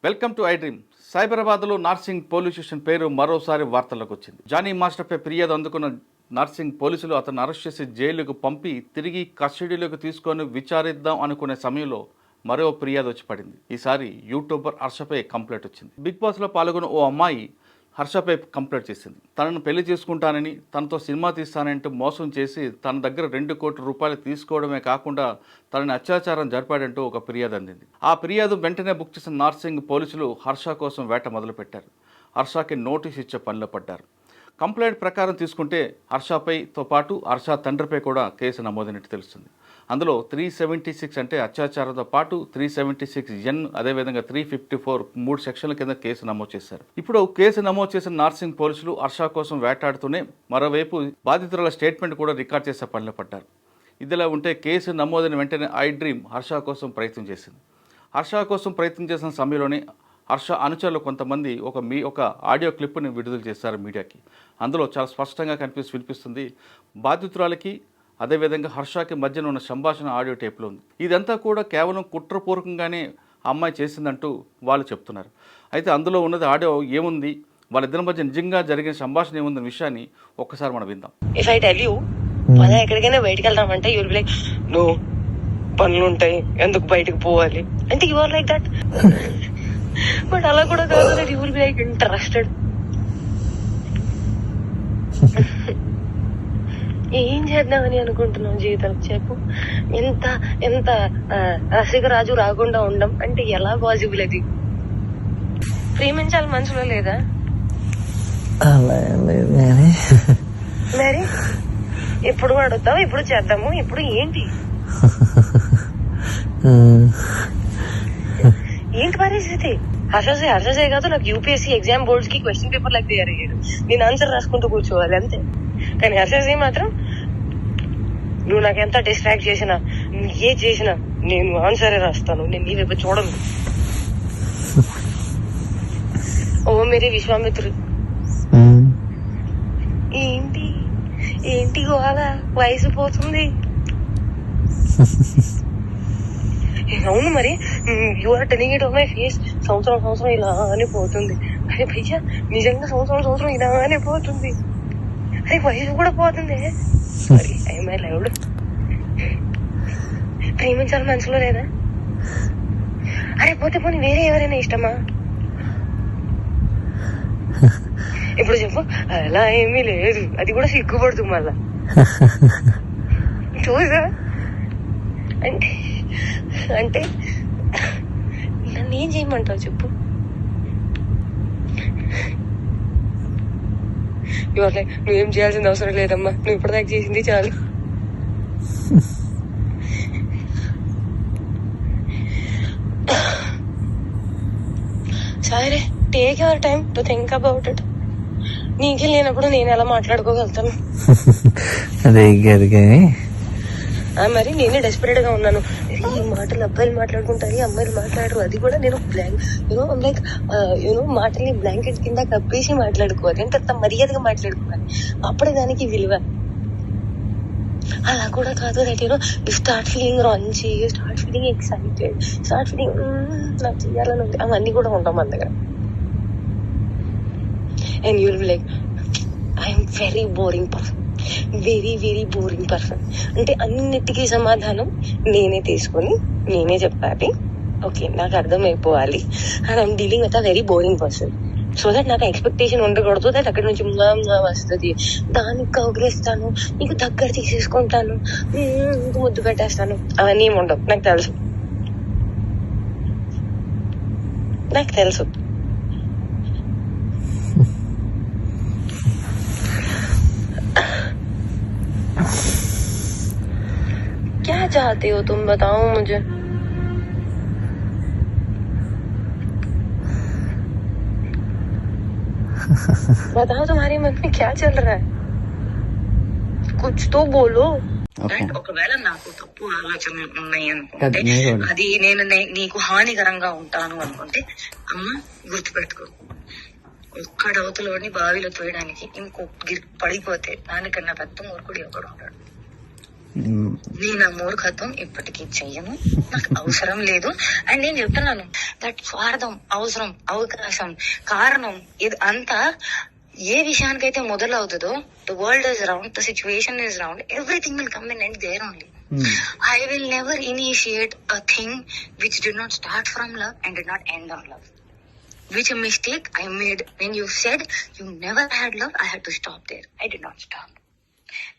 Welcome to I dream. సైబరాబాద్లో Narsing police station పేరు మరోసారి వార్తల్లోకి వచ్చింది. జానీ మాస్టర్పై ఫిర్యాదు అందుకున్న నార్సింగ్ పోలీసులు అతను అరెస్ట్ చేసి జైలుకు పంపి తిరిగి కస్టడీలోకి తీసుకొని విచారిద్దాం అనుకునే సమయంలో మరో ఫిర్యాదు వచ్చి పడింది. ఈసారి యూట్యూబర్ హర్షపై కంప్లైంట్ వచ్చింది. బిగ్ బాస్లో పాల్గొన్న ఓ అమ్మాయి హర్షపై కంప్లైంట్ చేసింది. తనను పెళ్లి చేసుకుంటానని, తనతో సినిమా తీస్తానంటూ మోసం చేసి తన దగ్గర 2 కోట్ల రూపాయలు తీసుకోవడమే కాకుండా తనని అత్యాచారం జరిపాడంటూ ఒక ఫిర్యాదు అందింది. ఆ ఫిర్యాదు వెంటనే బుక్ చేసిన నార్సింగ్ పోలీసులు హర్ష కోసం వేట మొదలుపెట్టారు. హర్షకి నోటీస్ ఇచ్చే పనిలో పడ్డారు. కంప్లైంట్ ప్రకారం తీసుకుంటే హర్షపైతో పాటు హర్ష తండ్రిపై కూడా కేసు నమోదైనట్టు తెలుస్తుంది. అందులో 376 అంటే అత్యాచారంతో పాటు 376N, అదేవిధంగా 354 3 సెక్షన్ల కింద కేసు నమోదు చేశారు. ఇప్పుడు కేసు నమోదు చేసిన నార్సింగ్ పోలీసులు హర్ష కోసం వేటాడుతూనే మరోవైపు బాధితురాల స్టేట్మెంట్ కూడా రికార్డ్ చేసే పనిలో పడ్డారు. ఇదిలా ఉంటే కేసు నమోదైన వెంటనే ఐ డ్రీమ్ హర్ష కోసం ప్రయత్నం చేసింది. హర్ష కోసం ప్రయత్నం చేసిన సమయంలోనే హర్ష అనుచరులు కొంతమంది ఒక ఆడియో క్లిప్ని విడుదల చేశారు మీడియాకి. అందులో చాలా స్పష్టంగా వినిపిస్తుంది. బాధితురాలకి అదేవిధంగా హర్షకి మధ్యన ఉన్న సంభాషణ ఆడియో టేప్లో ఉంది. ఇదంతా కూడా కేవలం కుట్రపూర్వకంగానే అమ్మాయి చేసిందంటూ వాళ్ళు చెప్తున్నారు. అయితే అందులో ఉన్నది ఆడియో ఏముంది, వాళ్ళిద్దరి మధ్య నిజంగా జరిగిన సంభాషణ ఏముందన్న విషయాన్ని ఒక్కసారి మనం విందాం. ఇఫ్ ఐ టెల్ యూ మనం ఎక్కడికైనా బయటకు వెళ్దామంటే యూర్ బి లైక్ నో, పనులు ఉంటాయి, ఎందుకు బయటకు పోవాలి అంటే you are like that. But అలా కూడా కాదు, that you will be like interested. ఏం చేద్దామని అనుకుంటున్నావు జీవితం చెప్పు. ఎంత ఎంత రసికరాజు రాకుండా ఉండం అంటే ఎలా పాసిబుల్? అది ప్రేమించాలి మనసులో లేదా? మరి ఎప్పుడు అడుగుతావు, ఇప్పుడు చేద్దాము, ఇప్పుడు ఏంటి ఏంటి పరిస్థితి? హర్షసే కాదు, నాకు యూపీఎస్సీ ఎగ్జామ్ బోర్డ్స్ కి క్వశ్చన్ పేపర్ లాగా తయారు అయ్యాడు. నేను ఆన్సర్ రాసుకుంటూ కూర్చోవాలి అంతే. కానీ హర్షసే మాత్రం నువ్వు నాకు ఎంత డిస్ట్రాక్ట్ చేసినా, ఏ చేసినా నేను ఆన్సరే రాస్తాను, నేను నీ వైపు చూడను. ఓ మేరీ విశ్వామిత్రుడు. ఏంటి ఏంటి గోవాల వయసు పోతుంది. అవును మరి, you are telling it on my face. సంవత్సరం ఇలానే పోతుంది. అరే భయ్యా, నిజంగా సంవత్సరం ఇలానే పోతుంది. అరే వయసు కూడా పోతుంది. Sorry, I my loved. ప్రేమించాలి మనసులో లేదా? అరే పోతే పోనీ వేరే ఎవరైనా ఇష్టమా? ఇప్పుడు చెప్పు. అలా ఏమీ లేదు, అది కూడా సిగ్గుపడుతుంది మళ్ళా. చూసా అంటే అంటే నన్ను ఏం చేయమంటావు చెప్పు. ఇవాళ నువ్వేం చేయాల్సిన అవసరం లేదమ్మా, నువ్వు ఇప్పటిదాకా చేసింది చాలు. సరే, take your time to think about it. నీకే లేనప్పుడు నేను ఎలా మాట్లాడుకోగలుగుతాను? మరి నేనే డెస్పరేట్ గా ఉన్నాను. ఈ మాటలు అబ్బాయిలు మాట్లాడుకుంటారు, అమ్మాయిలు మాట్లాడరు. అది కూడా నేను లైక్ మాటల్ని బ్లాంకెట్ కింద కప్పేసి మాట్లాడుకోవాలి. అంటే అంత మర్యాదగా మాట్లాడుకోవాలి, అప్పుడే దానికి విలువ. అలా కూడా కాదు, దట్ యు స్టార్ట్ ఫీలింగ్ రాంచి, start feeling excited, start feeling నాకు చేయాలని ఉంది. అవన్నీ కూడా ఉంటాం మన దగ్గర. And you will be like I'm very boring person, very very boring person. అంటే అన్నిటికీ సమాధానం నేనే తీసుకొని నేనే చెప్పాలి. ఓకే, నాకు అర్థమైపోవాలి. And I'm dealing with a very boring person. So that నాకు ఎక్స్పెక్టేషన్ ఉండకూడదు. దట్ అక్కడి నుంచి వస్తుంది, దానికి కౌగిలిస్తాను, నీకు దగ్గర తీసేసుకుంటాను, ముద్దు పెట్టేస్తాను, అవన్నీ ఏమి ఉండవు. నాకు తెలుసు. क्या चाहते हो तुम, बताओ मुझे. बताओ तुम्हारे मन में क्या चल रहा है, कुछ तो बोलो. ఒకవేళ నాకు తప్పు ఆలోచనలు ఉన్నాయి అనుకుంటే, అది నేను నీకు హానికరంగా ఉంటాను అనుకుంటే, అమ్మ గుర్తుపెట్టుకో, ఒక్కడవతలోని బావిలో తోయడానికి ఇంకొక పడిపోతే దానికన్నా పెద్ద మూర్ఖుడు ఎవడు ఉంటాడు. నేను ఆ మూర్ఖత్వం ఇప్పటికీ చెయ్యను, నాకు అవసరం లేదు. అండ్ నేను చెప్తున్నాను దట్ స్వార్థం, అవసరం, అవకాశం, కారణం ఇది అంతా ఏ విషయానికైతే మొదలవుతుందో, the world is round, the situation is round, everything will come in and there only. I will never initiate a thing which did not start from love and did not end on love. Which a mistake I made when you said you never had love, I had to stop there. I did not stop.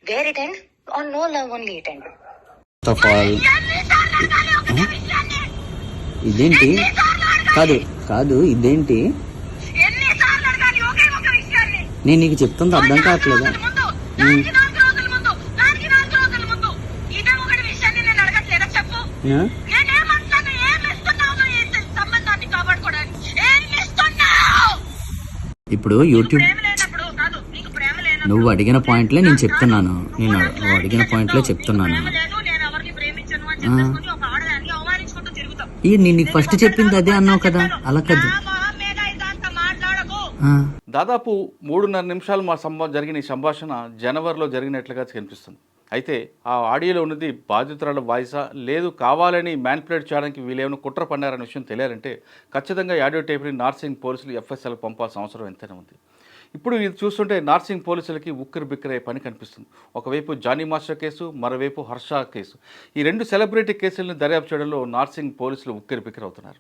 Where it end? On no love only it ended. First of all, ఇదేంటి కాదు ఇదేంటి నేను నీకు చెప్తుంది అర్థం కావట్లేదా? ఇప్పుడు YouTube నువ్వు అడిగిన పాయింట్లే నేను చెప్తున్నాను. నువ్వు అడిగిన పాయింట్లే చెప్తున్నాను. నేను నీకు ఫస్ట్ చెప్పింది అదే అన్నావు కదా, అలా కదా. దాదాపు 3.5 నిమిషాలు జరిగిన ఈ సంభాషణ జనవరిలో జరిగినట్లుగా కనిపిస్తుంది. అయితే ఆ ఆడియోలో ఉన్నది బాధితురాల వాయిసా, లేదు కావాలని మ్యానిపులేట్ చేయడానికి వీళ్ళేమైనా కుట్ర పన్నారనే విషయం తెలియాలంటే ఖచ్చితంగా ఆడియో టేప్ని నార్సింగ్ పోలీసులు ఎఫ్ఎస్ఎల్ పంపాల్సిన అవసరం ఎంతైనా ఉంది. ఇప్పుడు ఇది చూస్తుంటే నార్సింగ్ పోలీసులకి ఉక్కిరి బిక్కిరే పని కనిపిస్తుంది. ఒకవైపు జానీ మాస్టర్ కేసు, మరోవైపు హర్ష కేసు. ఈ 2 సెలబ్రిటీ కేసులను దర్యాప్తు చేయడంలో నార్సింగ్ పోలీసులు ఉక్కిరి బిక్కిరి అవుతున్నారు.